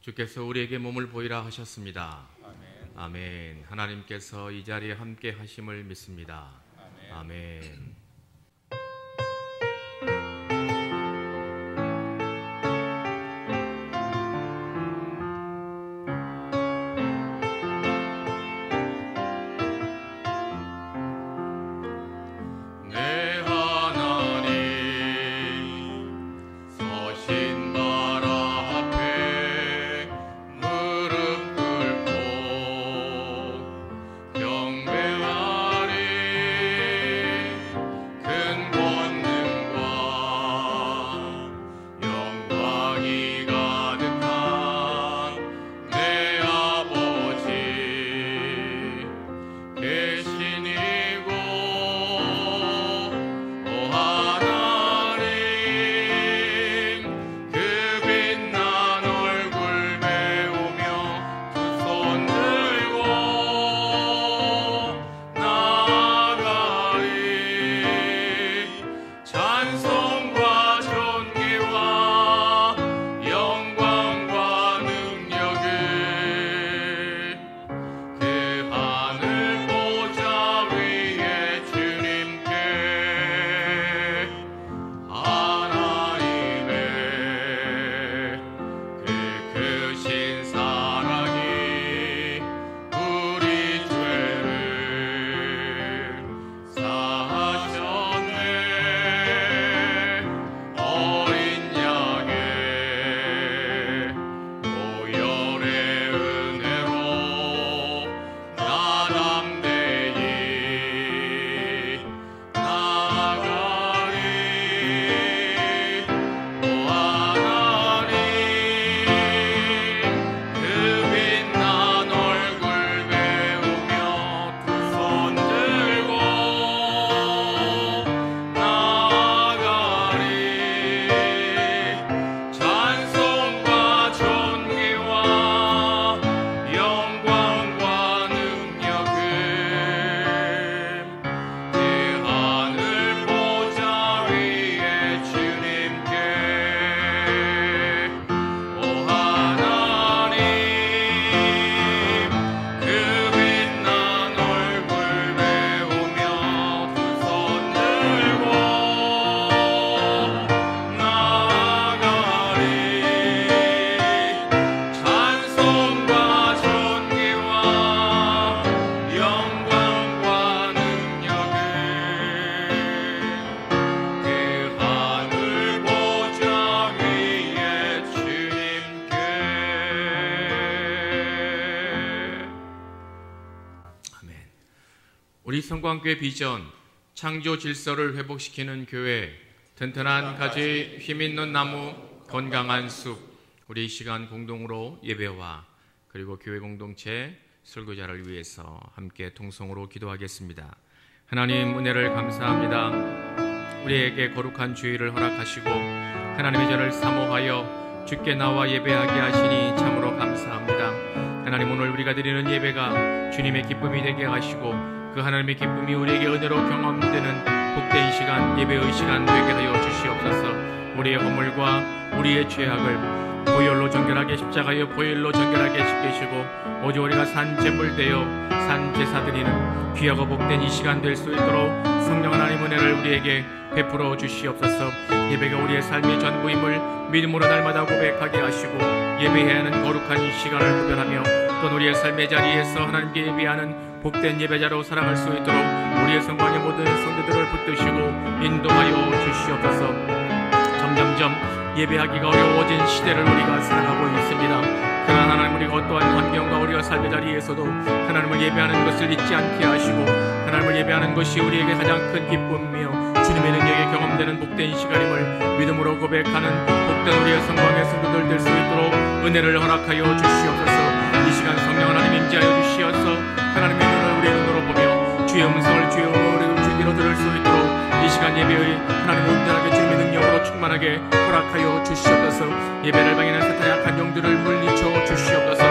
주께서 우리에게 몸을 보이라 하셨습니다. 아멘. 하나님께서 이 자리에 함께 하심을 믿습니다. 아멘. 우리 성광교회 비전, 창조 질서를 회복시키는 교회, 튼튼한 가지, 힘있는 나무, 건강한 숲. 우리 이 시간 공동으로 예배와 그리고 교회 공동체 설교자를 위해서 함께 통성으로 기도하겠습니다. 하나님 은혜를 감사합니다. 우리에게 거룩한 주일을 허락하시고 하나님의 전을 사모하여 주께 나와 예배하게 하시니 참으로 감사합니다. 하나님, 오늘 우리가 드리는 예배가 주님의 기쁨이 되게 하시고 그 하나님의 기쁨이 우리에게 은혜로 경험되는 복된 시간, 예배의 시간 되게 하여 주시옵소서. 우리의 허물과 우리의 죄악을 보혈로 정결하게 십자가의 보혈로 정결하게 씻기시고 오직 우리가 산 제물 되어 산 제사 드리는 귀하고 복된 이 시간 될 수 있도록 성령 하나님 은혜를 우리에게 베풀어 주시옵소서. 예배가 우리의 삶의 전부임을 믿음으로 날마다 고백하게 하시고 예배해야 하는 거룩한 이 시간을 구별하며 또 우리의 삶의 자리에서 하나님께 예배하는 복된 예배자로 살아갈 수 있도록 우리의 성광의 모든 성도들을 붙드시고 인도하여 주시옵소서. 점점점 예배하기가 어려워진 시대를 우리가 살아가고 있습니다. 그러나 하나님, 우리가 어떠한 환경과 우리가 삶의 자리에서도 하나님을 예배하는 것을 잊지 않게 하시고 하나님을 예배하는 것이 우리에게 가장 큰 기쁨이며 주님의 능력에 경험되는 복된 시간임을 믿음으로 고백하는 복된 우리의 성광의 성도들 될 수 있도록 은혜를 허락하여 주시옵소서. 이 시간 성령 하나님 임재하여 주시어서 하나님의 눈을 우리의 눈으로 보며 주의 음성을 주의 음으로 주기로 들을 수 있도록 이 시간 예배의 하나님 온전하게 주님의 능력으로 충만하게 허락하여 주시옵소서. 예배를 방해하는 사탄의 악한 영들을 물리쳐 주시옵소서.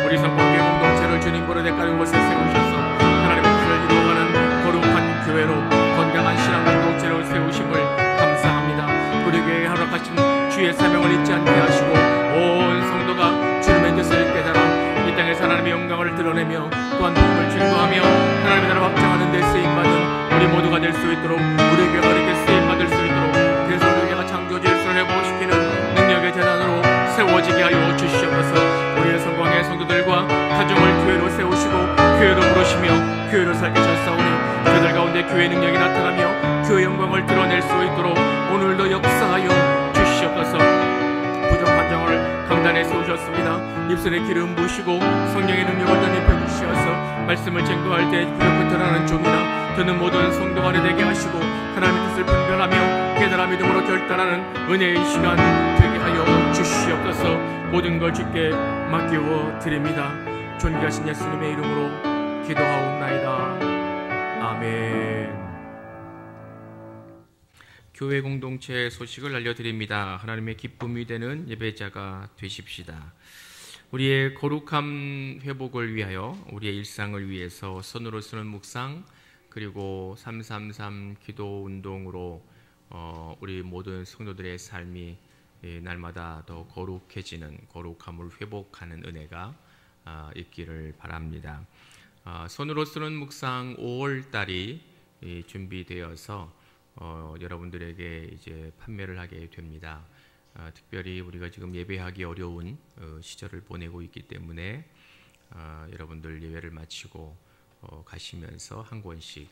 우리 성광교회 공동체를 주님 보러 대가리 곳에 세우셔서 하나님의 뜻을 이루어가는 거룩한 교회로 건강한 신앙 공동체를 세우심을 감사합니다. 우리 교회에 허락하신 주의 사명을 잊지 않게 하시고 온 성도가 주님의 세워지게 하여 주시옵소서. 우리의 성광의 성도들과 가정을 교회로 세우시고 교회로 부르시며 교회로 살게 하셨사오니 그들 가운데 교회의 능력이 나타나며 교회의 영광을 드러낼 수 있도록 오늘도 역사하여 주시옵소서. 부족한 정을 강단에 세우셨습니다. 입술에 기름 부으시고 성령의 능력을 덧입혀 주시어서 말씀을 증거할 때 부족한 드러나는 종이나 듣는 모든 성도가 되게 하시고 하나님의 뜻을 분별하며 깨달아 믿음으로 결단하는 은혜의 시간 되게 하여 주시옵소서. 모든 걸 주께 맡겨 드립니다. 존귀하신 예수님의 이름으로 기도하옵나이다. 아멘. 교회 공동체 소식을 알려드립니다. 하나님의 기쁨이 되는 예배자가 되십시다. 우리의 거룩함 회복을 위하여 우리의 일상을 위해서 손으로 쓰는 묵상 그리고 333 기도 운동으로 우리 모든 성도들의 삶이 날마다 더 거룩해지는 거룩함을 회복하는 은혜가 있기를 바랍니다. 손으로 쓰는 묵상 5월 달이 준비되어서 여러분들에게 이제 판매를 하게 됩니다. 특별히 우리가 지금 예배하기 어려운 시절을 보내고 있기 때문에 여러분들 예배를 마치고 가시면서 한 권씩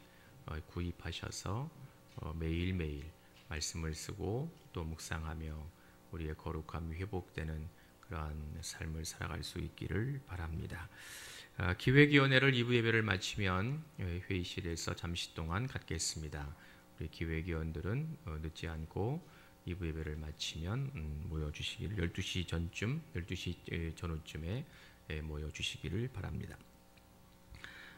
구입하셔서 매일매일 말씀을 쓰고 또 묵상하며 우리의 거룩함이 회복되는 그러한 삶을 살아갈 수 있기를 바랍니다. 기획위원회를 2부 예배를 마치면 회의실에서 잠시 동안 갖겠습니다. 우리 기획위원들은 늦지 않고 2부 예배를 마치면 모여주시기를 12시 전쯤, 12시 전후쯤에 모여주시기를 바랍니다.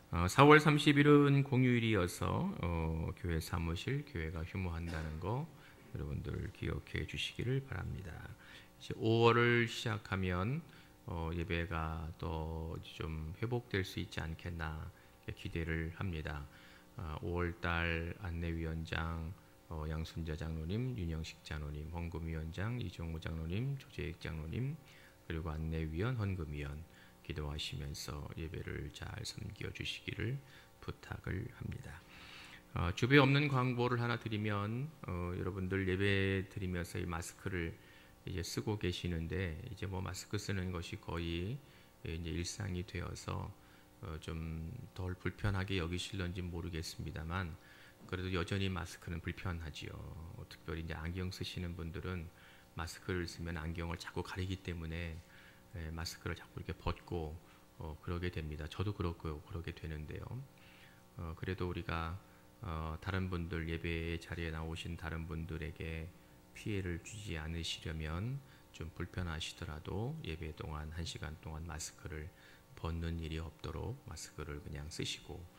4월 30일은 공휴일이어서 교회 사무실, 교회가 휴무한다는 거 여러분들 기억해 주시기를 바랍니다. 이제 5월을 시작하면 예배가 또 좀 회복될 수 있지 않겠나 기대를 합니다. 5월달 안내위원장 양순자 장로님, 윤영식 장로님, 헌금위원장 이종무 장로님, 조재익 장로님, 그리고 안내위원, 헌금위원 기도하시면서 예배를 잘 섬겨 주시기를 부탁을 합니다. 주변에 없는 광고를 하나 드리면 여러분들 예배 드리면서 이 마스크를 이제 쓰고 계시는데 이제 뭐 마스크 쓰는 것이 거의 이제 일상이 되어서 좀 덜 불편하게 여기실런지 모르겠습니다만 그래도 여전히 마스크는 불편하지요. 특별히 이제 안경 쓰시는 분들은 마스크를 쓰면 안경을 자꾸 가리기 때문에 마스크를 자꾸 이렇게 벗고 그러게 됩니다. 저도 그렇고요. 그러게 되는데요. 그래도 우리가 다른 분들 예배 자리에 나오신 다른 분들에게 피해를 주지 않으시려면 좀 불편하시더라도 예배 동안 1시간 동안 마스크를 벗는 일이 없도록 마스크를 그냥 쓰시고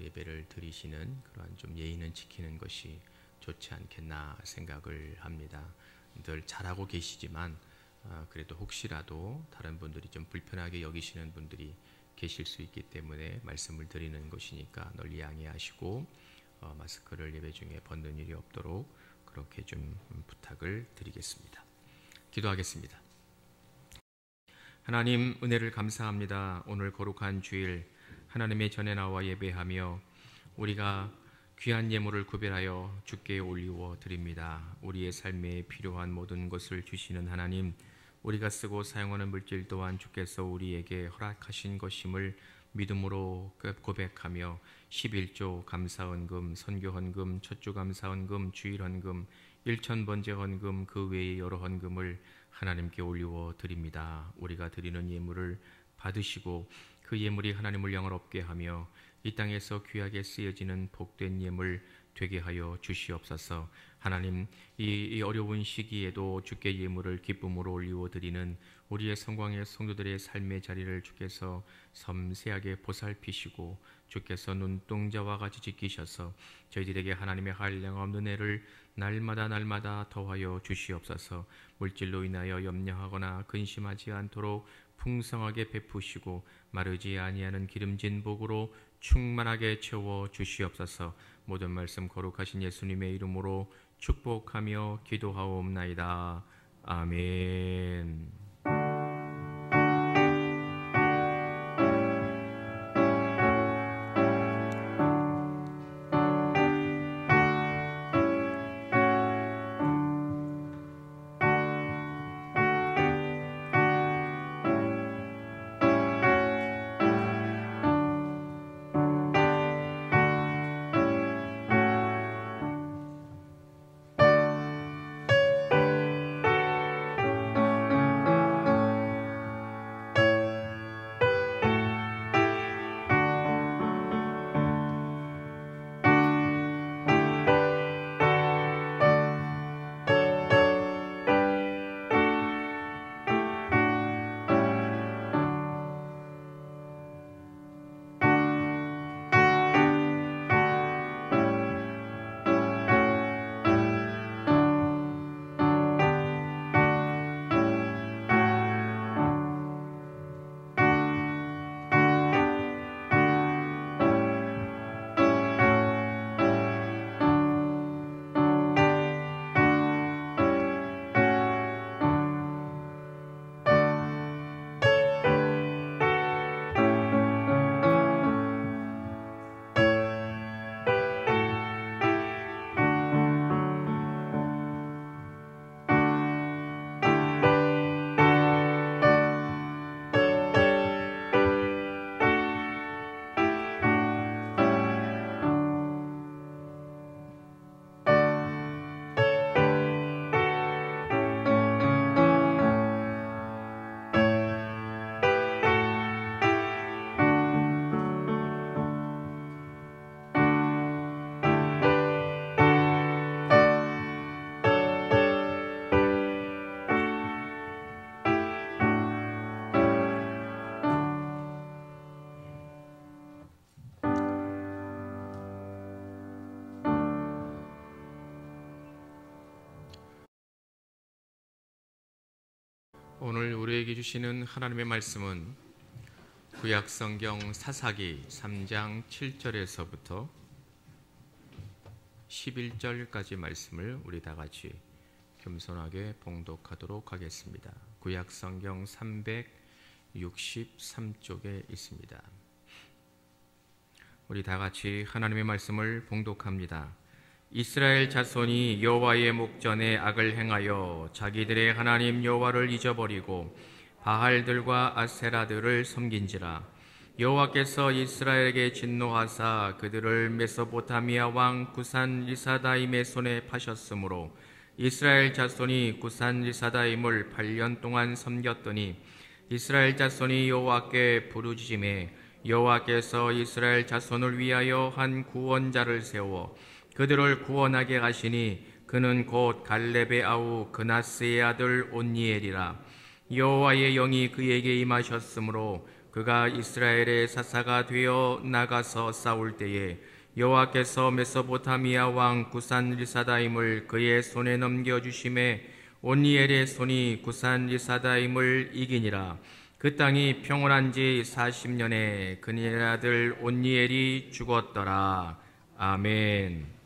예배를 드리시는 그러한 좀 예의는 지키는 것이 좋지 않겠나 생각을 합니다. 늘 잘하고 계시지만 그래도 혹시라도 다른 분들이 좀 불편하게 여기시는 분들이 계실 수 있기 때문에 말씀을 드리는 것이니까 널리 양해하시고 마스크를 예배 중에 벗는 일이 없도록 그렇게 좀 부탁을 드리겠습니다. 기도하겠습니다. 하나님 은혜를 감사합니다. 오늘 거룩한 주일 하나님의 전에 나와 예배하며 우리가 귀한 예물을 구별하여 주께 올리워 드립니다. 우리의 삶에 필요한 모든 것을 주시는 하나님, 우리가 쓰고 사용하는 물질 또한 주께서 우리에게 허락하신 것임을 믿음으로 고백하며 11조 감사헌금, 선교헌금, 첫주 감사헌금, 주일헌금, 1,000번째 헌금 그 외의 여러 헌금을 하나님께 올리워 드립니다. 우리가 드리는 예물을 받으시고 그 예물이 하나님을 영화롭게 하며 이 땅에서 귀하게 쓰여지는 복된 예물 되게 하여 주시옵소서. 하나님, 이 어려운 시기에도 주께 예물을 기쁨으로 올리워 드리는 우리의 성광의 성도들의 삶의 자리를 주께서 섬세하게 보살피시고 주께서 눈동자와 같이 지키셔서 저희들에게 하나님의 한량없는 은혜를 날마다 더하여 주시옵소서. 물질로 인하여 염려하거나 근심하지 않도록 풍성하게 베푸시고 마르지 아니하는 기름진 복으로 충만하게 채워 주시옵소서. 모든 말씀 거룩하신 예수님의 이름으로 축복하며 기도하옵나이다. 아멘. 오늘 우리에게 주시는 하나님의 말씀은 구약성경 사사기 3장 7절에서부터 11절까지 말씀을 우리 다 같이 겸손하게 봉독하도록 하겠습니다. 구약성경 363쪽에 있습니다. 우리 다 같이 하나님의 말씀을 봉독합니다. 이스라엘 자손이 여호와의 목전에 악을 행하여 자기들의 하나님 여호와를 잊어버리고 바알들과 아세라들을 섬긴지라. 여호와께서 이스라엘에게 진노하사 그들을 메소포타미아 왕 구산 리사다임의 손에 파셨으므로 이스라엘 자손이 구산 리사다임을 8년 동안 섬겼더니 이스라엘 자손이 여호와께 부르짖음에 여호와께서 이스라엘 자손을 위하여 한 구원자를 세워 그들을 구원하게 하시니 그는 곧 갈렙의 아우 그나스의 아들 온니엘이라. 여호와의 영이 그에게 임하셨으므로 그가 이스라엘의 사사가 되어 나가서 싸울 때에 여호와께서 메소포타미아 왕 구산 리사다임을 그의 손에 넘겨주심에 온니엘의 손이 구산 리사다임을 이기니라. 그 땅이 평온한 지 40년에 그의 아들 온니엘이 죽었더라. 아멘.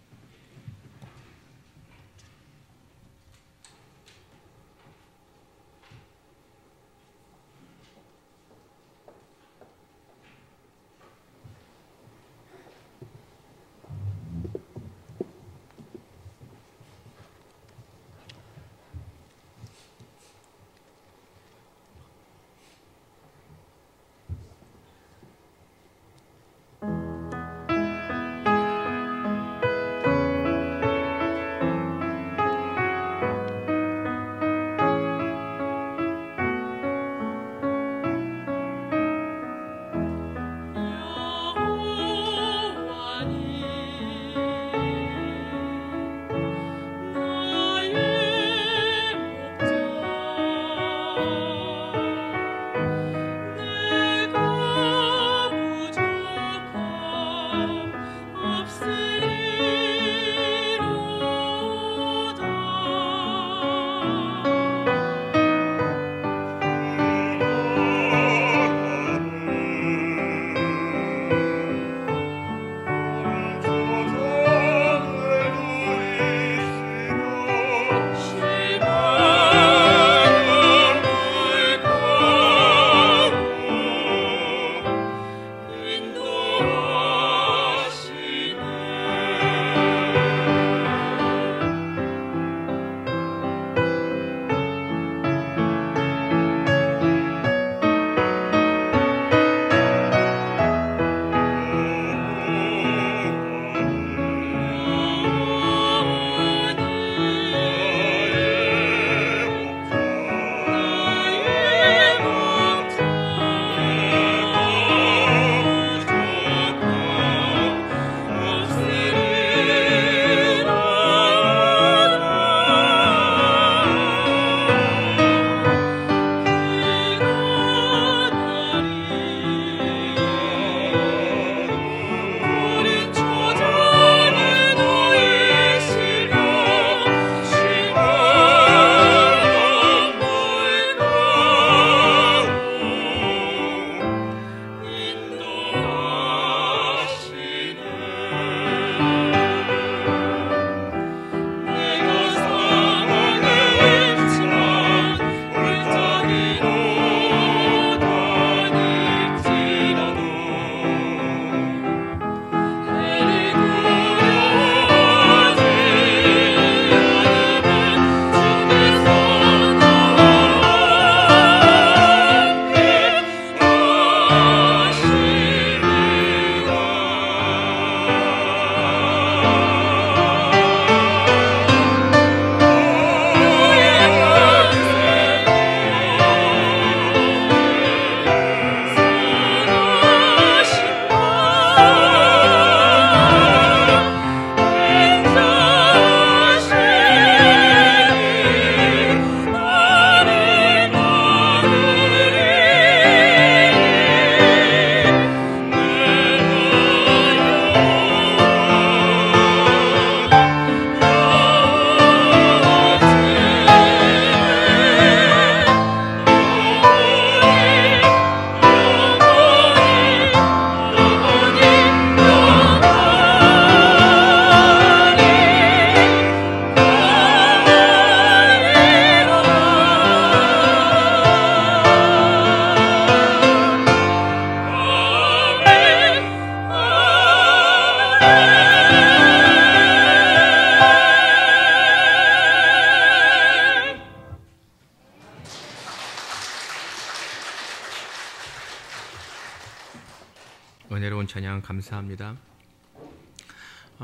은혜로운 찬양 감사합니다.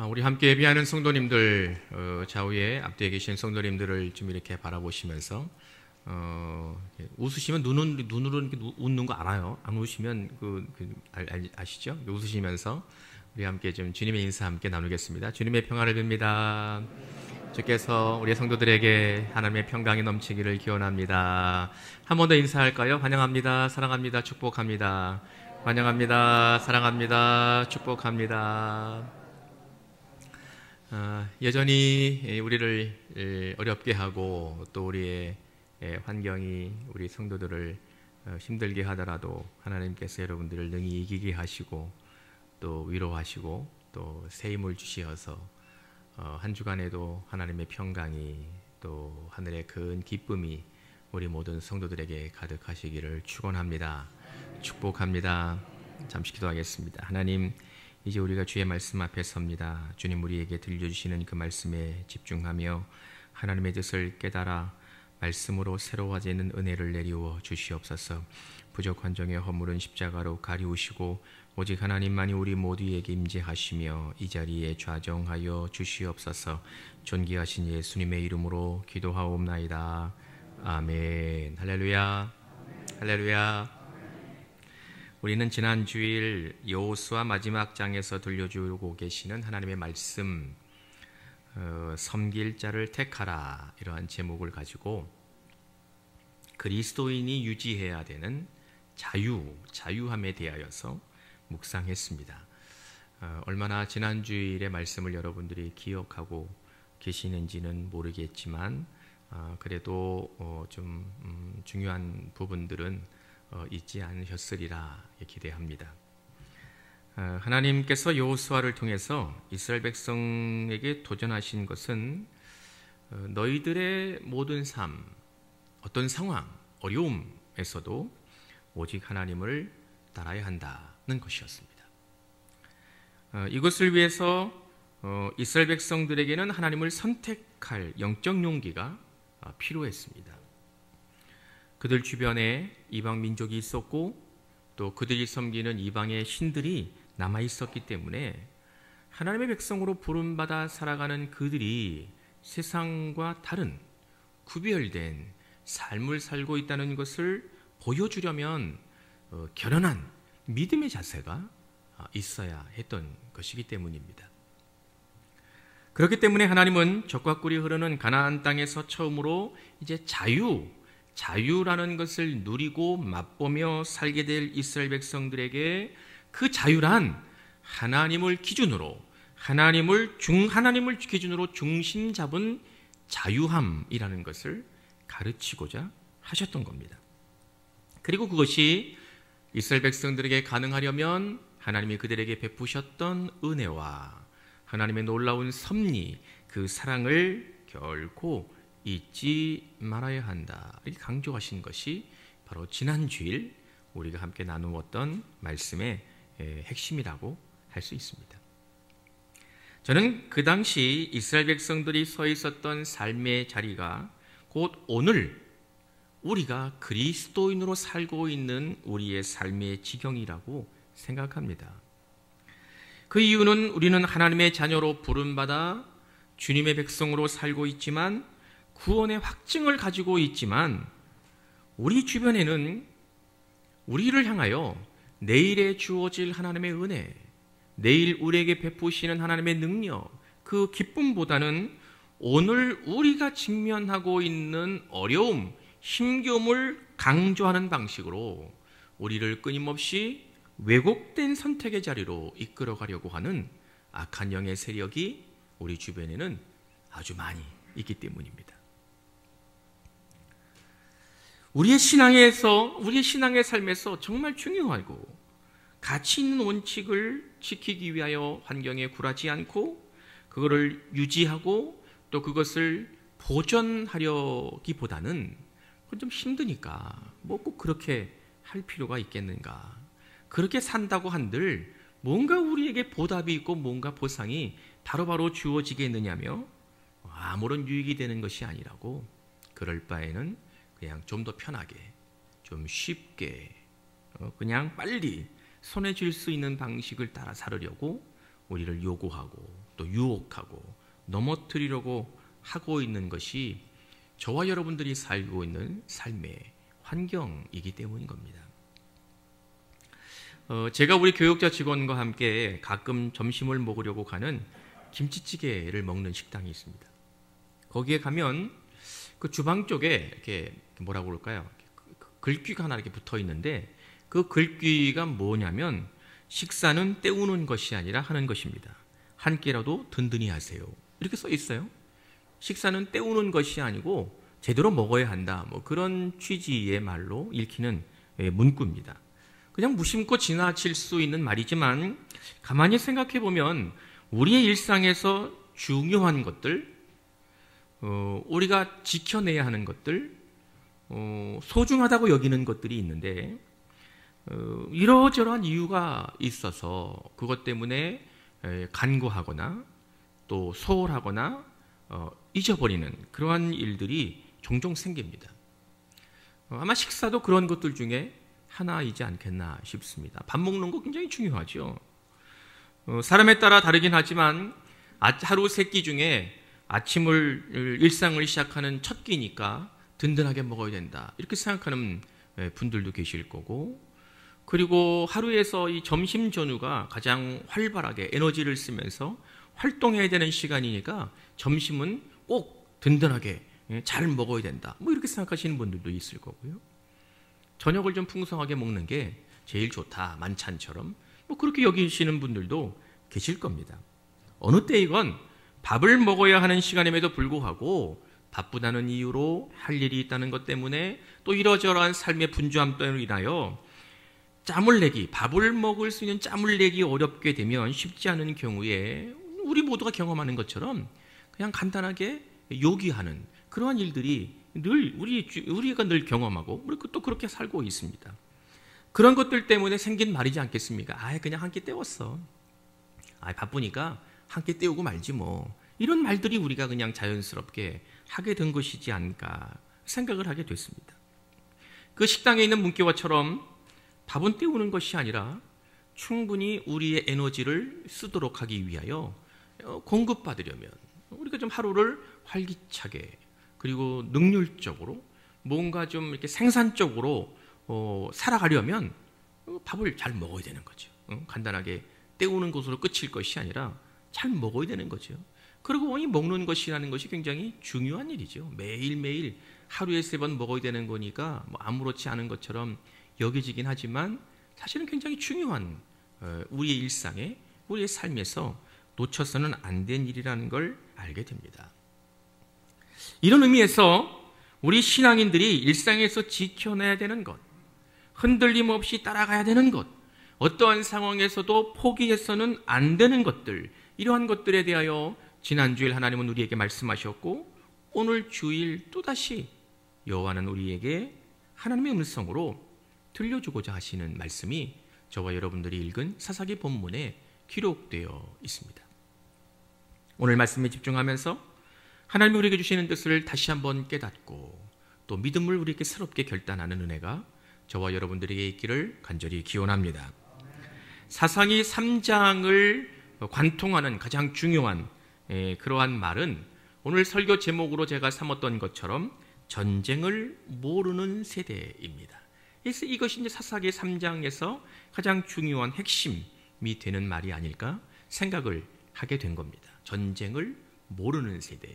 우리 함께 예배하는 성도님들, 좌우에 앞뒤에 계신 성도님들을 좀 이렇게 바라보시면서 웃으시면 눈으로 이렇게 웃는 거 알아요. 안 웃으시면 아시죠? 웃으시면서 우리 함께 좀 주님의 인사 함께 나누겠습니다. 주님의 평안을 빕니다. 주께서 우리 성도들에게 하나님의 평강이 넘치기를 기원합니다. 한 번 더 인사할까요? 환영합니다. 사랑합니다. 축복합니다. 환영합니다. 사랑합니다. 축복합니다. 여전히 우리를 어렵게 하고 또 우리의 환경이 우리 성도들을 힘들게 하더라도 하나님께서 여러분들을 능히 이기게 하시고 또 위로하시고 또 새 힘을 주시어서 한 주간에도 하나님의 평강이 또 하늘의 큰 기쁨이 우리 모든 성도들에게 가득하시기를 축원합니다. 축복합니다. 잠시 기도하겠습니다. 하나님, 이제 우리가 주의 말씀 앞에 섭니다. 주님, 우리에게 들려주시는 그 말씀에 집중하며 하나님의 뜻을 깨달아 말씀으로 새로워지는 은혜를 내리워 주시옵소서. 부족한 종의 허물은 십자가로 가리우시고 오직 하나님만이 우리 모두에게 임재하시며 이 자리에 좌정하여 주시옵소서. 존귀하신 예수님의 이름으로 기도하옵나이다. 아멘. 할렐루야. 할렐루야. 우리는 지난 주일 여호수아 마지막 장에서 들려주고 계시는 하나님의 말씀, 섬길 자를 택하라, 이러한 제목을 가지고 그리스도인이 유지해야 되는 자유함에 대하여서 묵상했습니다. 얼마나 지난 주일의 말씀을 여러분들이 기억하고 계시는지는 모르겠지만 그래도 좀 중요한 부분들은 잊지 않으셨으리라 기대합니다. 하나님께서 여호수아를 통해서 이스라엘 백성에게 도전하신 것은 너희들의 모든 삶, 어떤 상황, 어려움에서도 오직 하나님을 따라야 한다는 것이었습니다. 이것을 위해서 이스라엘 백성들에게는 하나님을 선택할 영적 용기가 필요했습니다. 그들 주변에 이방 민족이 있었고 또 그들이 섬기는 이방의 신들이 남아 있었기 때문에 하나님의 백성으로 부름받아 살아가는 그들이 세상과 다른 구별된 삶을 살고 있다는 것을 보여주려면 결연한 믿음의 자세가 있어야 했던 것이기 때문입니다. 그렇기 때문에 하나님은 적과 꿀이 흐르는 가나안 땅에서 처음으로 이제 자유라는 것을 누리고 맛보며 살게 될 이스라엘 백성들에게 그 자유란 하나님을 기준으로 하나님을 기준으로 중심 잡은 자유함이라는 것을 가르치고자 하셨던 겁니다. 그리고 그것이 이스라엘 백성들에게 가능하려면 하나님이 그들에게 베푸셨던 은혜와 하나님의 놀라운 섭리, 그 사랑을 결코 잊지 말아야 한다, 이렇게 강조하신 것이 바로 지난 주일 우리가 함께 나누었던 말씀의 핵심이라고 할 수 있습니다. 저는 그 당시 이스라엘 백성들이 서 있었던 삶의 자리가 곧 오늘 우리가 그리스도인으로 살고 있는 우리의 삶의 지경이라고 생각합니다. 그 이유는 우리는 하나님의 자녀로 부름받아 주님의 백성으로 살고 있지만 구원의 확증을 가지고 있지만 우리 주변에는 우리를 향하여 내일에 주어질 하나님의 은혜, 내일 우리에게 베푸시는 하나님의 능력, 그 기쁨보다는 오늘 우리가 직면하고 있는 어려움, 힘겨움을 강조하는 방식으로 우리를 끊임없이 왜곡된 선택의 자리로 이끌어가려고 하는 악한 영의 세력이 우리 주변에는 아주 많이 있기 때문입니다. 우리의 신앙의 삶에서 정말 중요하고 가치 있는 원칙을 지키기 위하여 환경에 굴하지 않고 그거를 유지하고 또 그것을 보존하려기보다는 그건 좀 힘드니까 뭐 꼭 그렇게 할 필요가 있겠는가, 그렇게 산다고 한들 뭔가 우리에게 보답이 있고 뭔가 보상이 바로바로 주어지겠느냐며 아무런 유익이 되는 것이 아니라고, 그럴 바에는 그냥 좀 더 편하게, 좀 쉽게, 그냥 빨리 손에 쥘 수 있는 방식을 따라 살으려고 우리를 요구하고 또 유혹하고 넘어뜨리려고 하고 있는 것이 저와 여러분들이 살고 있는 삶의 환경이기 때문인 겁니다. 제가 우리 교육자 직원과 함께 가끔 점심을 먹으려고 가는 김치찌개를 먹는 식당이 있습니다. 거기에 가면 그 주방 쪽에 이렇게 뭐라고 그럴까요? 글귀가 하나 이렇게 붙어 있는데 그 글귀가 뭐냐면 식사는 때우는 것이 아니라 하는 것입니다. 한 끼라도 든든히 하세요. 이렇게 써 있어요. 식사는 때우는 것이 아니고 제대로 먹어야 한다. 뭐 그런 취지의 말로 읽히는 문구입니다. 그냥 무심코 지나칠 수 있는 말이지만 가만히 생각해 보면 우리의 일상에서 중요한 것들, 우리가 지켜내야 하는 것들, 소중하다고 여기는 것들이 있는데 이러저러한 이유가 있어서 그것 때문에 간과하거나 또 소홀하거나 잊어버리는 그러한 일들이 종종 생깁니다. 아마 식사도 그런 것들 중에 하나이지 않겠나 싶습니다. 밥 먹는 거 굉장히 중요하죠. 사람에 따라 다르긴 하지만 하루 세 끼 중에 아침을 일상을 시작하는 첫 끼니까 든든하게 먹어야 된다 이렇게 생각하는 분들도 계실 거고, 그리고 하루에서 이 점심 전후가 가장 활발하게 에너지를 쓰면서 활동해야 되는 시간이니까 점심은 꼭 든든하게 잘 먹어야 된다 뭐 이렇게 생각하시는 분들도 있을 거고요. 저녁을 좀 풍성하게 먹는 게 제일 좋다 만찬처럼 뭐 그렇게 여기시는 분들도 계실 겁니다. 어느 때이건 밥을 먹어야 하는 시간임에도 불구하고 바쁘다는 이유로 할 일이 있다는 것 때문에 또 이러저러한 삶의 분주함 때문에 인하여 짬을 내기, 밥을 먹을 수 있는 짬을 내기 어렵게 되면 쉽지 않은 경우에 우리 모두가 경험하는 것처럼 그냥 간단하게 요기하는 그러한 일들이 늘 우리가 늘 경험하고 우리 또 그렇게 살고 있습니다. 그런 것들 때문에 생긴 말이지 않겠습니까? 그냥 한 끼 때웠어. 바쁘니까 한 끼 때우고 말지 뭐. 이런 말들이 우리가 그냥 자연스럽게 하게 된 것이지 않을까 생각을 하게 됐습니다. 그 식당에 있는 문구와처럼 밥은 때우는 것이 아니라 충분히 우리의 에너지를 쓰도록 하기 위하여 공급받으려면 우리가 좀 하루를 활기차게 그리고 능률적으로 뭔가 좀 이렇게 생산적으로 살아가려면 밥을 잘 먹어야 되는 거죠. 간단하게 때우는 것으로 끝일 것이 아니라 잘 먹어야 되는 거죠. 그리고 보니 먹는 것이라는 것이 굉장히 중요한 일이죠. 매일매일 하루에 3번 먹어야 되는 거니까 뭐 아무렇지 않은 것처럼 여겨지긴 하지만 사실은 굉장히 중요한 우리의 일상에 우리의 삶에서 놓쳐서는 안 된 일이라는 걸 알게 됩니다. 이런 의미에서 우리 신앙인들이 일상에서 지켜내야 되는 것, 흔들림 없이 따라가야 되는 것, 어떠한 상황에서도 포기해서는 안 되는 것들, 이러한 것들에 대하여 지난 주일 하나님은 우리에게 말씀하셨고 오늘 주일 또다시 여호와는 우리에게 하나님의 음성으로 들려주고자 하시는 말씀이 저와 여러분들이 읽은 사사기 본문에 기록되어 있습니다. 오늘 말씀에 집중하면서 하나님이 우리에게 주시는 뜻을 다시 한번 깨닫고 또 믿음을 우리에게 새롭게 결단하는 은혜가 저와 여러분들에게 있기를 간절히 기원합니다. 사사기 3장을 관통하는 가장 중요한 그러한 말은 오늘 설교 제목으로 제가 삼았던 것처럼 전쟁을 모르는 세대입니다. 그래서 이것이 이제 사사기 3장에서 가장 중요한 핵심이 되는 말이 아닐까 생각을 하게 된 겁니다. 전쟁을 모르는 세대.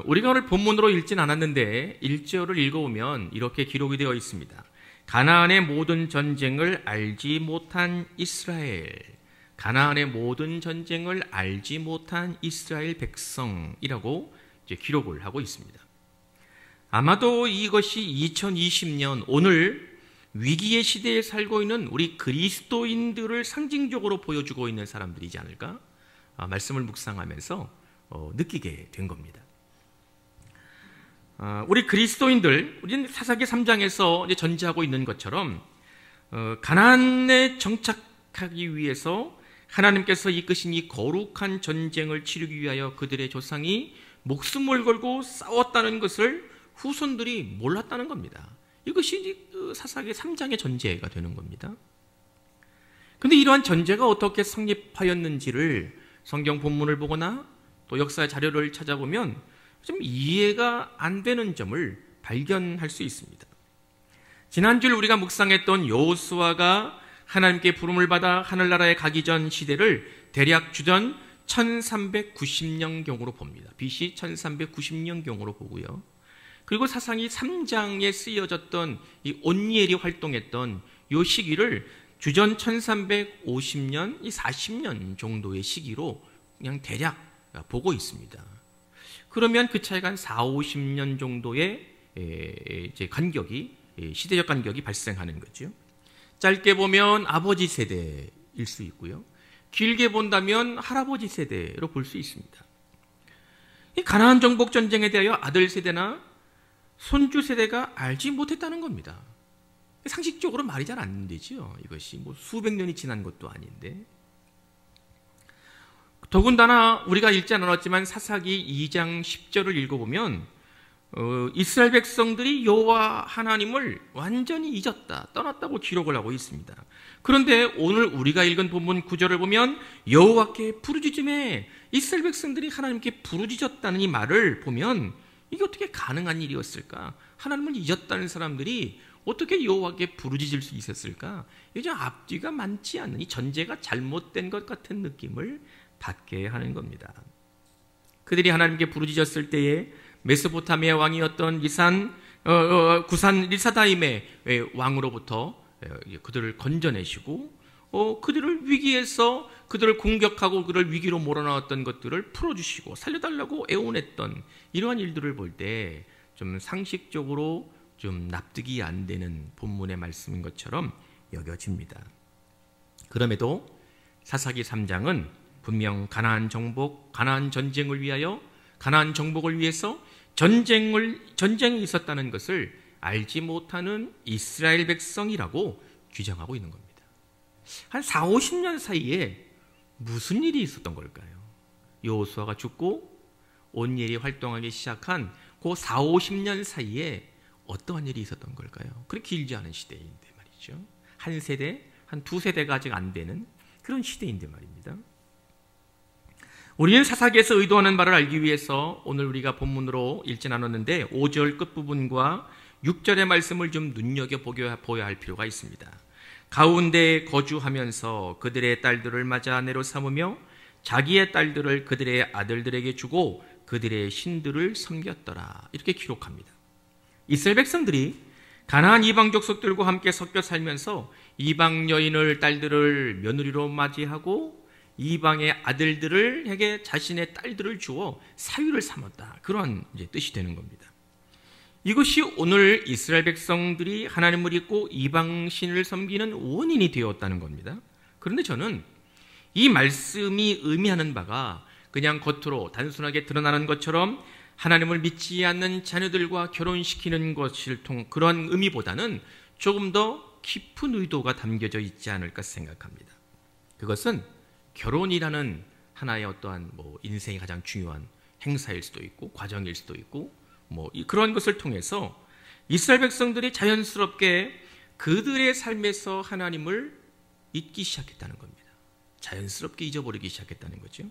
우리가 오늘 본문으로 읽진 않았는데 1절을 읽어보면 이렇게 기록이 되어 있습니다. 가나안의 모든 전쟁을 알지 못한 이스라엘. 가나안의 모든 전쟁을 알지 못한 이스라엘 백성이라고 이제 기록을 하고 있습니다. 아마도 이것이 2020년 오늘 위기의 시대에 살고 있는 우리 그리스도인들을 상징적으로 보여주고 있는 사람들이지 않을까? 말씀을 묵상하면서 느끼게 된 겁니다. 우리 그리스도인들, 우리는 사사기 3장에서 이제 전제하고 있는 것처럼 가나안에 정착하기 위해서 하나님께서 이끄신 이 거룩한 전쟁을 치르기 위하여 그들의 조상이 목숨을 걸고 싸웠다는 것을 후손들이 몰랐다는 겁니다. 이것이 사사기 3장의 전제가 되는 겁니다. 그런데 이러한 전제가 어떻게 성립하였는지를 성경 본문을 보거나 또 역사 자료를 찾아보면 좀 이해가 안 되는 점을 발견할 수 있습니다. 지난주에 우리가 묵상했던 여호수아가 하나님께 부름을 받아 하늘나라에 가기 전 시대를 대략 주전 1390년경으로 봅니다. BC 1390년경으로 보고요. 그리고 사상이 3장에 쓰여졌던 이 온니엘이 활동했던 이 시기를 주전 1350년, 이 40년 정도의 시기로 그냥 대략 보고 있습니다. 그러면 그 차이가 한 40-50년 정도의 이제 간격이, 시대적 간격이 발생하는 거죠. 짧게 보면 아버지 세대일 수 있고요. 길게 본다면 할아버지 세대로 볼 수 있습니다. 이 가나안 정복 전쟁에 대하여 아들 세대나 손주 세대가 알지 못했다는 겁니다. 상식적으로 말이 잘 안 되죠. 이것이 뭐 수백 년이 지난 것도 아닌데. 더군다나 우리가 읽지 않았지만 사사기 2장 10절을 읽어보면 이스라엘 백성들이 여호와 하나님을 완전히 잊었다, 떠났다고 기록을 하고 있습니다. 그런데 오늘 우리가 읽은 본문 9절을 보면 여호와께 부르짖음에 이스라엘 백성들이 하나님께 부르짖었다는 이 말을 보면 이게 어떻게 가능한 일이었을까? 하나님을 잊었다는 사람들이 어떻게 여호와께 부르짖을 수 있었을까? 이게 좀 앞뒤가 맞지 않는, 이 전제가 잘못된 것 같은 느낌을 받게 하는 겁니다. 그들이 하나님께 부르짖었을 때에 메소포타미아 왕이었던 구산 릴사다임의 왕으로부터 그들을 건져내시고 그들을 위기에서 그들을 공격하고 그들을 위기로 몰아넣었던 것들을 풀어주시고 살려달라고 애원했던 이러한 일들을 볼 때 좀 상식적으로 좀 납득이 안 되는 본문의 말씀인 것처럼 여겨집니다. 그럼에도 사사기 3장은 분명 가나안 전쟁을 위하여, 가나안 정복을 위해서 전쟁이 있었다는 것을 알지 못하는 이스라엘 백성이라고 규정하고 있는 겁니다. 한 40-50년 사이에 무슨 일이 있었던 걸까요? 여호수아가 죽고 온니엘이 활동하기 시작한 그 40-50년 사이에 어떠한 일이 있었던 걸까요? 그렇게 길지 않은 시대인데 말이죠. 한 세대, 한 두 세대가 아직 안 되는 그런 시대인데 말입니다. 우리는 사사기에서 의도하는 바를 알기 위해서 오늘 우리가 본문으로 읽지 않았는데 5절 끝부분과 6절의 말씀을 좀 눈여겨보아야 할 필요가 있습니다. 가운데에 거주하면서 그들의 딸들을 맞아 아내로 삼으며 자기의 딸들을 그들의 아들들에게 주고 그들의 신들을 섬겼더라. 이렇게 기록합니다. 이스라엘 백성들이 가나안 이방 족속들과 함께 섞여 살면서 이방 여인을 딸들을 며느리로 맞이하고 이방의 아들들에게 자신의 딸들을 주어 사위를 삼았다. 그런 뜻이 되는 겁니다. 이것이 오늘 이스라엘 백성들이 하나님을 잊고 이방신을 섬기는 원인이 되었다는 겁니다. 그런데 저는 이 말씀이 의미하는 바가 그냥 겉으로 단순하게 드러나는 것처럼 하나님을 믿지 않는 자녀들과 결혼시키는 것을 통한 그런 의미보다는 조금 더 깊은 의도가 담겨져 있지 않을까 생각합니다. 그것은 결혼이라는 하나의 어떠한 인생의 가장 중요한 행사일 수도 있고 과정일 수도 있고 그런 것을 통해서 이스라엘 백성들이 자연스럽게 그들의 삶에서 하나님을 잊기 시작했다는 겁니다. 자연스럽게 잊어버리기 시작했다는 거죠.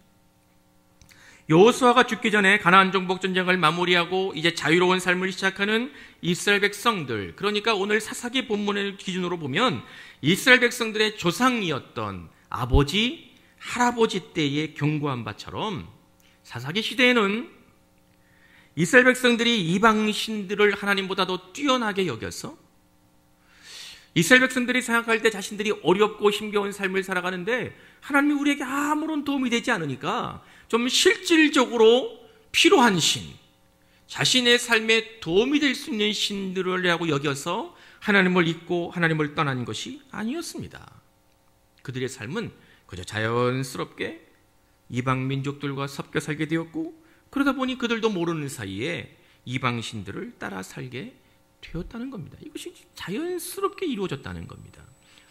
여호수아가 죽기 전에 가나안 정복 전쟁을 마무리하고 이제 자유로운 삶을 시작하는 이스라엘 백성들, 그러니까 오늘 사사기 본문을 기준으로 보면 이스라엘 백성들의 조상이었던 아버지, 할아버지 때의 경고한 바처럼 사사기 시대에는 이스라엘 백성들이 이방 신들을 하나님보다도 뛰어나게 여겨서 이스라엘 백성들이 생각할 때 자신들이 어렵고 힘겨운 삶을 살아가는데 하나님이 우리에게 아무런 도움이 되지 않으니까 좀 실질적으로 필요한 신, 자신의 삶에 도움이 될 수 있는 신들이라고 여겨서 하나님을 잊고 하나님을 떠난 것이 아니었습니다. 그들의 삶은 그저 자연스럽게 이방 민족들과 섞여 살게 되었고 그러다 보니 그들도 모르는 사이에 이방 신들을 따라 살게 되었다는 겁니다. 이것이 자연스럽게 이루어졌다는 겁니다.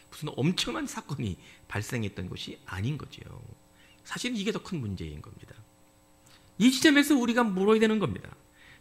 무슨 엄청난 사건이 발생했던 것이 아닌 거죠. 사실 이게 더 큰 문제인 겁니다. 이 지점에서 우리가 물어야 되는 겁니다.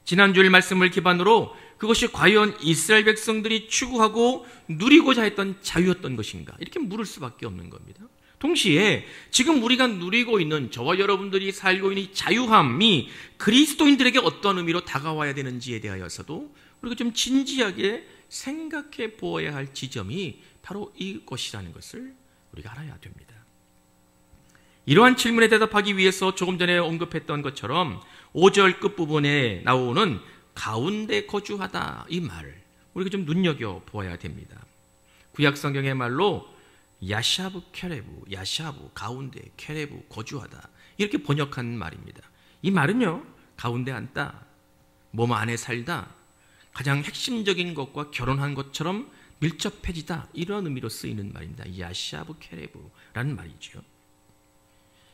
지난주일 말씀을 기반으로 그것이 과연 이스라엘 백성들이 추구하고 누리고자 했던 자유였던 것인가? 이렇게 물을 수밖에 없는 겁니다. 동시에 지금 우리가 누리고 있는, 저와 여러분들이 살고 있는 이 자유함이 그리스도인들에게 어떤 의미로 다가와야 되는지에 대하여서도 우리가 좀 진지하게 생각해 보아야 할 지점이 바로 이것이라는 것을 우리가 알아야 됩니다. 이러한 질문에 대답하기 위해서 조금 전에 언급했던 것처럼 5절 끝부분에 나오는 가운데 거주하다, 이 말을 우리가 좀 눈여겨보아야 됩니다. 구약 성경의 말로 야샤브 케레브, 야샤브 가운데, 케레브 거주하다, 이렇게 번역한 말입니다. 이 말은요, 가운데 앉다, 몸 안에 살다, 가장 핵심적인 것과 결혼한 것처럼 밀접해지다, 이런 의미로 쓰이는 말입니다. 야샤브 케레브라는 말이죠.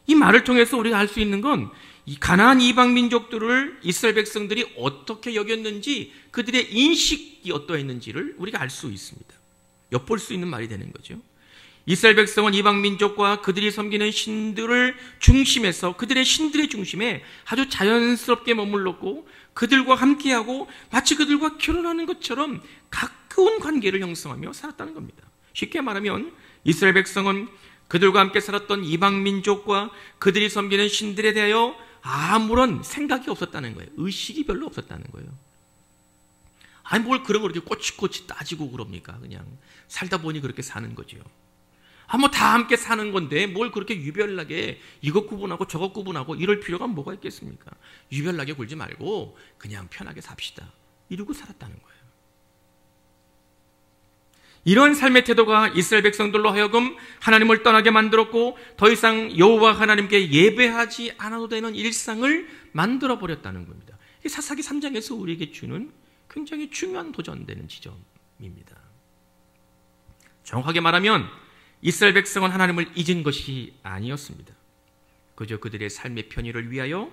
이 말을 통해서 우리가 알 수 있는 건 이 가나안 이방 민족들을 이스라엘 백성들이 어떻게 여겼는지, 그들의 인식이 어떠했는지를 우리가 알 수 있습니다. 엿볼 수 있는 말이 되는 거죠. 이스라엘 백성은 이방 민족과 그들이 섬기는 신들을 중심에서, 그들의 신들의 중심에 아주 자연스럽게 머물렀고 그들과 함께하고 마치 그들과 결혼하는 것처럼 가까운 관계를 형성하며 살았다는 겁니다. 쉽게 말하면 이스라엘 백성은 그들과 함께 살았던 이방 민족과 그들이 섬기는 신들에 대하여 아무런 생각이 없었다는 거예요. 의식이 별로 없었다는 거예요. 아니 뭘 그런 걸 이렇게 꼬치꼬치 따지고 그럽니까? 그냥 살다 보니 그렇게 사는 거죠. 뭐 다 함께 사는 건데 뭘 그렇게 유별나게 이것 구분하고 저것 구분하고 이럴 필요가 뭐가 있겠습니까? 유별나게 굴지 말고 그냥 편하게 삽시다, 이러고 살았다는 거예요. 이런 삶의 태도가 이스라엘 백성들로 하여금 하나님을 떠나게 만들었고 더 이상 여호와 하나님께 예배하지 않아도 되는 일상을 만들어버렸다는 겁니다. 이게 사사기 3장에서 우리에게 주는 굉장히 중요한 도전되는 지점입니다. 정확하게 말하면 이스라엘 백성은 하나님을 잊은 것이 아니었습니다. 그저 그들의 삶의 편의를 위하여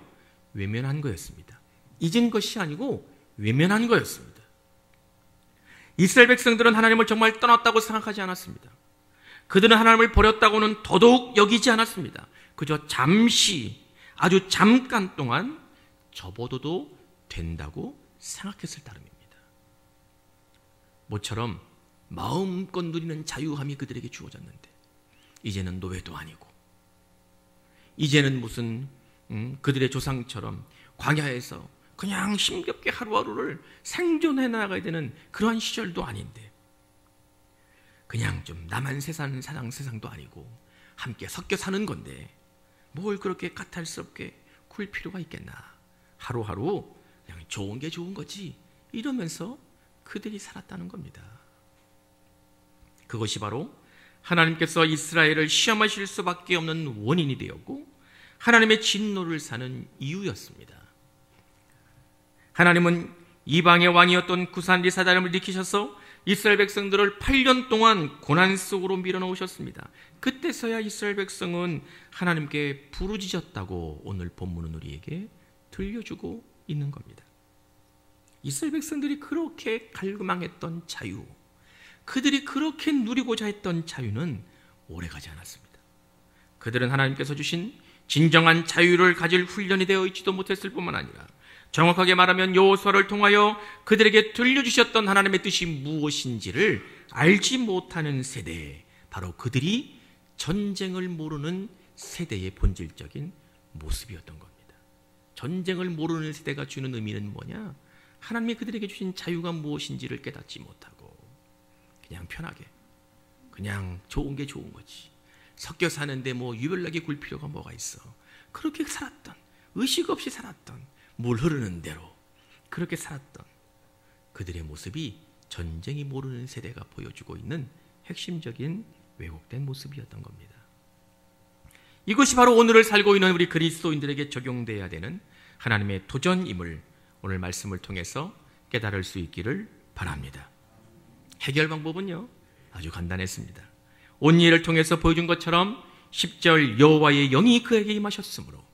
외면한 거였습니다. 잊은 것이 아니고 외면한 거였습니다. 이스라엘 백성들은 하나님을 정말 떠났다고 생각하지 않았습니다. 그들은 하나님을 버렸다고는 더더욱 여기지 않았습니다. 그저 잠시, 아주 잠깐 동안 접어둬도 된다고 생각했을 따름입니다. 모처럼 마음껏 누리는 자유함이 그들에게 주어졌는데 이제는 노예도 아니고, 이제는 무슨 그들의 조상처럼 광야에서 그냥 힘겹게 하루하루를 생존해 나가야 되는 그러한 시절도 아닌데, 그냥 좀 나만 사는 세상도 아니고 함께 섞여 사는 건데 뭘 그렇게 까탈스럽게 굴 필요가 있겠나, 하루하루 그냥 좋은 게 좋은 거지, 이러면서 그들이 살았다는 겁니다. 그것이 바로 하나님께서 이스라엘을 시험하실 수밖에 없는 원인이 되었고 하나님의 진노를 사는 이유였습니다. 하나님은 이방의 왕이었던 구산리사다림을 일으키셔서 이스라엘 백성들을 8년 동안 고난 속으로 밀어넣으셨습니다. 그때서야 이스라엘 백성은 하나님께 부르짖었다고 오늘 본문은 우리에게 들려주고 있는 겁니다. 이스라엘 백성들이 그렇게 갈망했던 자유, 그들이 그렇게 누리고자 했던 자유는 오래가지 않았습니다. 그들은 하나님께서 주신 진정한 자유를 가질 훈련이 되어 있지도 못했을 뿐만 아니라 정확하게 말하면 여호수아를 통하여 그들에게 들려주셨던 하나님의 뜻이 무엇인지를 알지 못하는 세대, 바로 그들이 전쟁을 모르는 세대의 본질적인 모습이었던 겁니다. 전쟁을 모르는 세대가 주는 의미는 뭐냐? 하나님이 그들에게 주신 자유가 무엇인지를 깨닫지 못하고 그냥 편하게, 그냥 좋은 게 좋은 거지, 섞여 사는데 뭐 유별나게 굴 필요가 뭐가 있어, 그렇게 살았던, 의식 없이 살았던, 물 흐르는 대로 그렇게 살았던 그들의 모습이 전쟁이 모르는 세대가 보여주고 있는 핵심적인 왜곡된 모습이었던 겁니다. 이것이 바로 오늘을 살고 있는 우리 그리스도인들에게 적용돼야 되는 하나님의 도전임을 오늘 말씀을 통해서 깨달을 수 있기를 바랍니다. 해결 방법은요, 아주 간단했습니다. 온니엘을 통해서 보여준 것처럼 10절 여호와의 영이 그에게 임하셨으므로,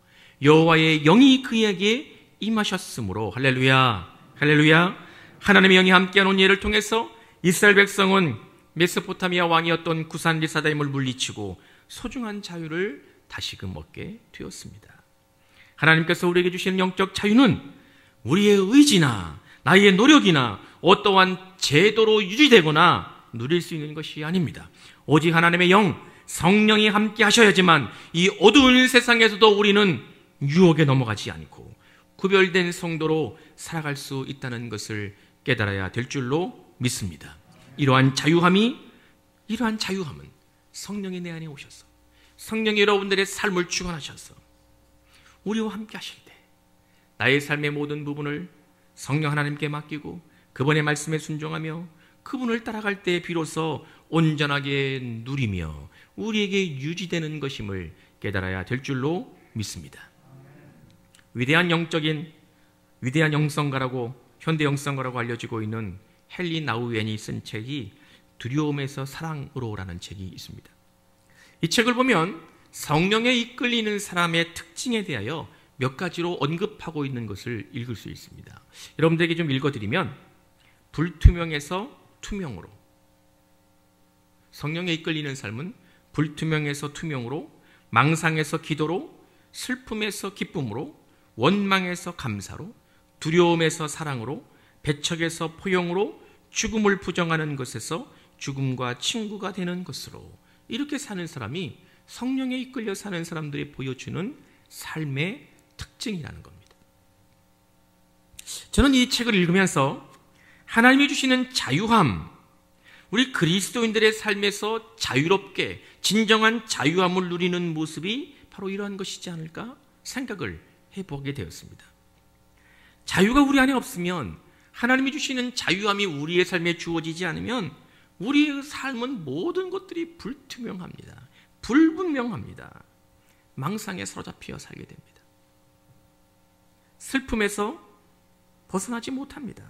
여호와의 영이 그에게 임하셨으므로, 할렐루야, 할렐루야. 하나님의 영이 함께한 온니엘을 통해서 이스라엘 백성은 메소포타미아 왕이었던 구산리사다임을 물리치고 소중한 자유를 다시금 얻게 되었습니다. 하나님께서 우리에게 주시는 영적 자유는 우리의 의지나 나의 노력이나 어떠한 제도로 유지되거나 누릴 수 있는 것이 아닙니다. 오직 하나님의 영, 성령이 함께 하셔야지만 이 어두운 세상에서도 우리는 유혹에 넘어가지 않고 구별된 성도로 살아갈 수 있다는 것을 깨달아야 될 줄로 믿습니다. 이러한 자유함은 성령이 내 안에 오셔서 성령이 여러분들의 삶을 주관하셔서 우리와 함께 하실 때 나의 삶의 모든 부분을 성령 하나님께 맡기고 그분의 말씀에 순종하며 그분을 따라갈 때 비로소 온전하게 누리며 우리에게 유지되는 것임을 깨달아야 될 줄로 믿습니다. 위대한 영성가라고 현대 영성가라고 알려지고 있는 헨리 나우엔이 쓴 책이 두려움에서 사랑으로라는 책이 있습니다. 이 책을 보면 성령에 이끌리는 사람의 특징에 대하여 몇 가지로 언급하고 있는 것을 읽을 수 있습니다. 여러분들에게 좀 읽어드리면 불투명에서 투명으로, 성령에 이끌리는 삶은 불투명에서 투명으로, 망상에서 기도로, 슬픔에서 기쁨으로, 원망에서 감사로, 두려움에서 사랑으로, 배척에서 포용으로, 죽음을 부정하는 것에서 죽음과 친구가 되는 것으로, 이렇게 사는 사람이 성령에 이끌려 사는 사람들이 보여주는 삶의 특징이라는 겁니다. 저는 이 책을 읽으면서 하나님이 주시는 자유함, 우리 그리스도인들의 삶에서 자유롭게 진정한 자유함을 누리는 모습이 바로 이러한 것이지 않을까 생각을 해보게 되었습니다. 자유가 우리 안에 없으면, 하나님이 주시는 자유함이 우리의 삶에 주어지지 않으면 우리의 삶은 모든 것들이 불투명합니다. 불분명합니다. 망상에 사로잡혀 살게 됩니다. 슬픔에서 벗어나지 못합니다.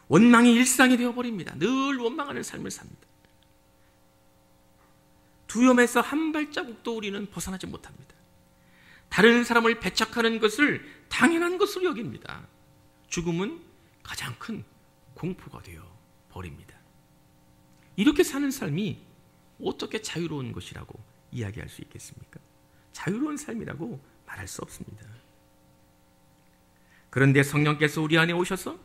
원망이 일상이 되어버립니다. 늘 원망하는 삶을 삽니다. 두려움에서 한 발자국도 우리는 벗어나지 못합니다. 다른 사람을 배척하는 것을 당연한 것으로 여깁니다. 죽음은 가장 큰 공포가 되어 버립니다. 이렇게 사는 삶이 어떻게 자유로운 것이라고 이야기할 수 있겠습니까? 자유로운 삶이라고 말할 수 없습니다. 그런데 성령께서 우리 안에 오셔서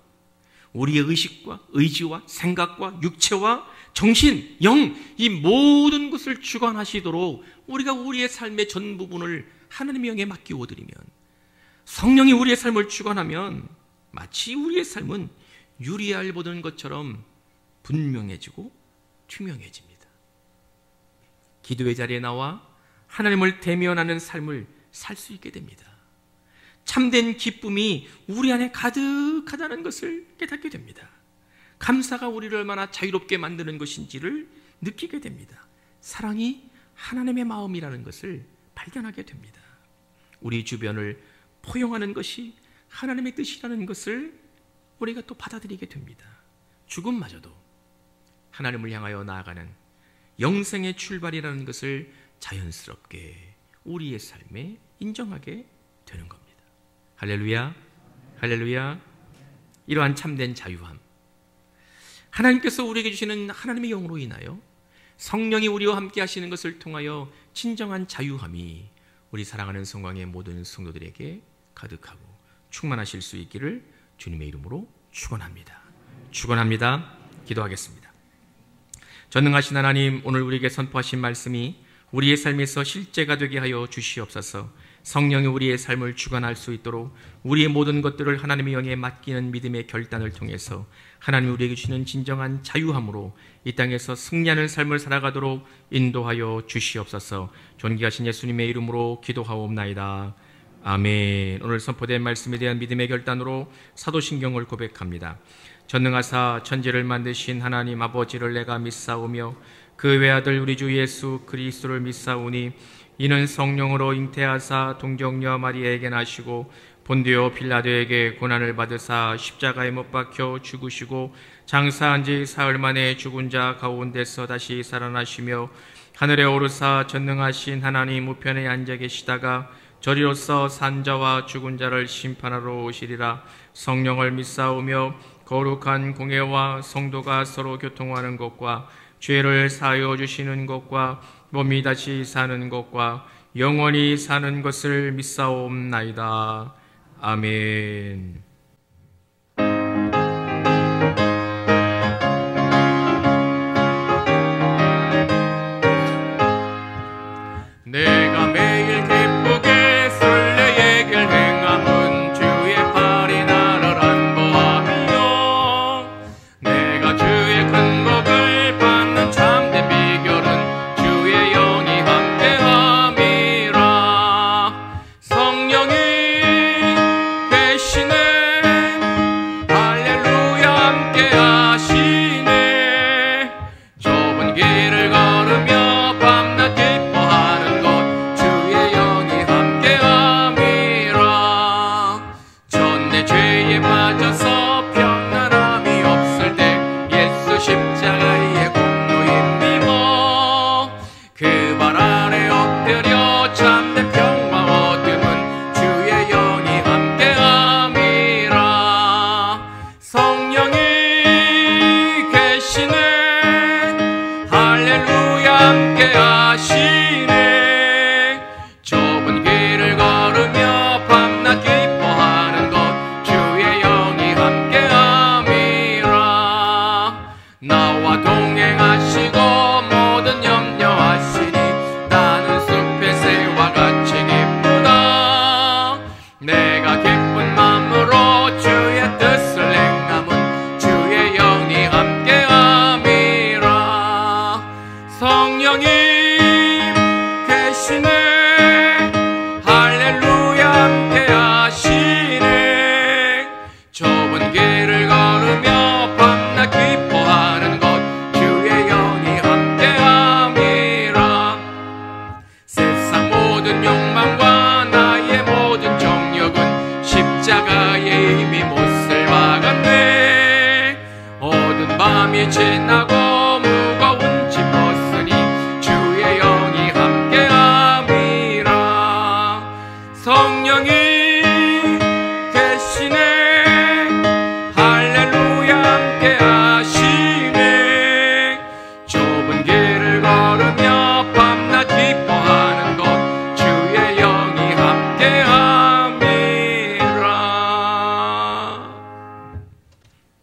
우리의 의식과 의지와 생각과 육체와 정신, 영, 이 모든 것을 주관하시도록 우리가 우리의 삶의 전 부분을 하나님의 영에 맡기워드리면, 성령이 우리의 삶을 주관하면 마치 우리의 삶은 유리알 보는 것처럼 분명해지고 투명해집니다. 기도의 자리에 나와 하나님을 대면하는 삶을 살 수 있게 됩니다. 참된 기쁨이 우리 안에 가득하다는 것을 깨닫게 됩니다. 감사가 우리를 얼마나 자유롭게 만드는 것인지를 느끼게 됩니다. 사랑이 하나님의 마음이라는 것을 발견하게 됩니다. 우리 주변을 포용하는 것이 하나님의 뜻이라는 것을 우리가 또 받아들이게 됩니다. 죽음마저도 하나님을 향하여 나아가는 영생의 출발이라는 것을 자연스럽게 우리의 삶에 인정하게 되는 겁니다. 할렐루야, 할렐루야. 이러한 참된 자유함, 하나님께서 우리에게 주시는 하나님의 영으로 인하여 성령이 우리와 함께 하시는 것을 통하여 진정한 자유함이 우리 사랑하는 성광의 모든 성도들에게 가득하고 충만하실 수 있기를 주님의 이름으로 축원합니다. 축원합니다. 기도하겠습니다. 전능하신 하나님, 오늘 우리에게 선포하신 말씀이 우리의 삶에서 실제가 되게 하여 주시옵소서. 성령이 우리의 삶을 주관할 수 있도록 우리의 모든 것들을 하나님의 영에 맡기는 믿음의 결단을 통해서 하나님이 우리에게 주시는 진정한 자유함으로 이 땅에서 승리하는 삶을 살아가도록 인도하여 주시옵소서. 존귀하신 예수님의 이름으로 기도하옵나이다. 아멘. 오늘 선포된 말씀에 대한 믿음의 결단으로 사도신경을 고백합니다. 전능하사 천지를 만드신 하나님 아버지를 내가 믿사오며 그 외아들 우리 주 예수 그리스도를 믿사오니 이는 성령으로 잉태하사 동정녀 마리아에게 나시고 본디오 빌라도에게 고난을 받으사 십자가에 못 박혀 죽으시고 장사한 지 사흘 만에 죽은 자 가운데서 다시 살아나시며 하늘에 오르사 전능하신 하나님 우편에 앉아 계시다가 저리로서 산자와 죽은 자를 심판하러 오시리라. 성령을 믿사오며 거룩한 공예와 성도가 서로 교통하는 것과 죄를 사하여 주시는 것과 몸이 다시 사는 것과 영원히 사는 것을 믿사옵나이다. 아멘. 내가 매일 기쁘게 설레의 길 행함은 주의 팔이 나를 안보하며, 내가 주의 큰 복을 받는 참된 비결은 주의 영이 함께함이라. 성령이 계시네, 할렐루야 함께하시네. 좁은 길을 걸으며 밤낮 기뻐하는 것 주의 영이 함께함이라. 전 내 죄에 빠져서 평안함이 없을 때 예수 십자가의 공로에 힘입어 그 발 아래 엎드려 참된 평화 얻음은 주의 영이 함께함이라. 성령이 계시네, 할렐루야 함께하시네. 좁은 길을 걸으며 밤낮 기뻐하는 것 주의 영이 함께함이라. 나와 동행하시고 모든 염려하시니 나는 숲의 새와 같이 기쁘다. 내가 기쁜 마음으로 주의 뜻을 행함은 주의 영이 함께함이라. 성령이 계시네, 할렐루야 함께하시네. 좁은 길을 걸으며 밤낮 기뻐하는 것 주의 영이 함께함이라. 세상 모든 욕망과 나의 모든 정욕은 십자가에 이미 못을 박았네. 어두운 밤이 지나고 무거운 짐 벗으니 주의 영이 함께함이라. 성령이 계시네, 할렐루야 함께하시네. 좁은 길을 걸으며 밤낮 기뻐하는 것 주의 영이 함께함이라.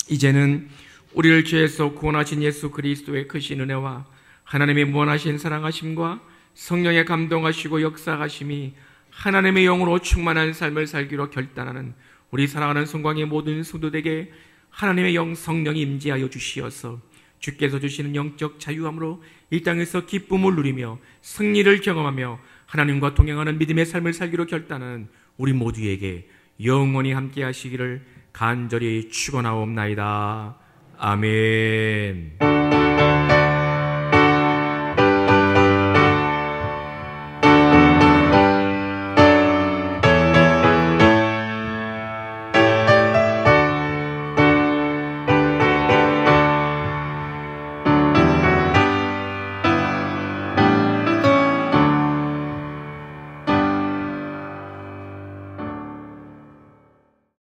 이제는 우리를 죄에서 구원하신 예수 그리스도의 크신 은혜와 하나님의 무한하신 사랑하심과 성령의 감동하시고 역사하심이 하나님의 영으로 충만한 삶을 살기로 결단하는 우리 사랑하는 성광의 모든 성도들에게 하나님의 영 성령이 임재하여 주시어서 주께서 주시는 영적 자유함으로 이 땅에서 기쁨을 누리며 승리를 경험하며 하나님과 동행하는 믿음의 삶을 살기로 결단하는 우리 모두에게 영원히 함께 하시기를 간절히 축원하옵나이다. 아멘.